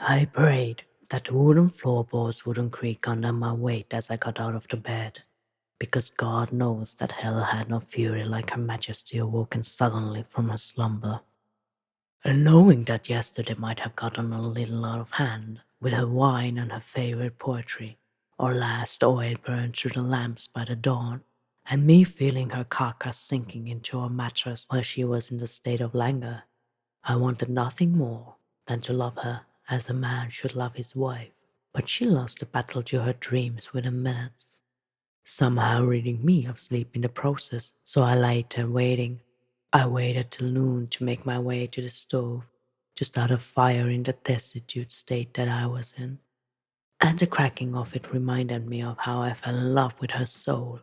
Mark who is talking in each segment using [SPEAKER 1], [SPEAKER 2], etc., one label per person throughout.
[SPEAKER 1] I prayed that the wooden floorboards wouldn't creak under my weight as I got out of the bed, because God knows that hell had no fury like Her Majesty awoken suddenly from her slumber. And knowing that yesterday might have gotten a little out of hand, with her wine and her favorite poetry, or last oil burned through the lamps by the dawn, and me feeling her carcass sinking into her mattress while she was in the state of languor, I wanted nothing more than to love her as a man should love his wife. But she lost the battle to her dreams within minutes, somehow ridding me of sleep in the process, so I lay there waiting. I waited till noon to make my way to the stove, to start a fire in the destitute state that I was in. And the cracking of it reminded me of how I fell in love with her soul.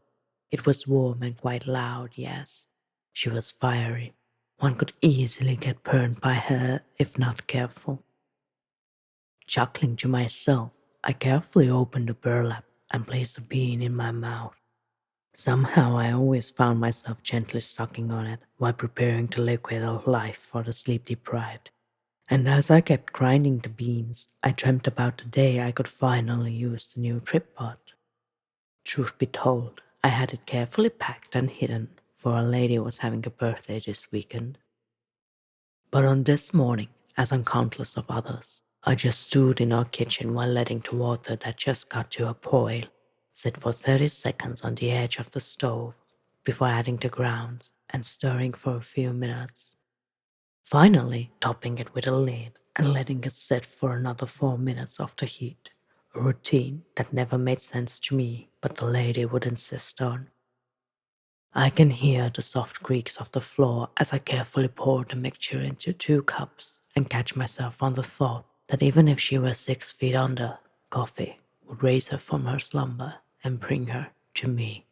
[SPEAKER 1] It was warm and quite loud, yes. She was fiery. One could easily get burned by her if not careful. Chuckling to myself, I carefully opened the burlap and placed a bean in my mouth. Somehow I always found myself gently sucking on it while preparing the liquid of life for the sleep deprived. And as I kept grinding the beans, I dreamt about the day I could finally use the new tripod. Truth be told, I had it carefully packed and hidden, for a lady was having a birthday this weekend. But on this morning, as on countless of others, I just stood in our kitchen while letting the water that just got to a boil sit for 30 seconds on the edge of the stove before adding the grounds and stirring for a few minutes. Finally, topping it with a lid and letting it sit for another 4 minutes off the heat, a routine that never made sense to me, but the lady would insist on. I can hear the soft creaks of the floor as I carefully pour the mixture into 2 cups and catch myself on the thought that even if she were 6 feet under, coffee would raise her from her slumber and bring her to me.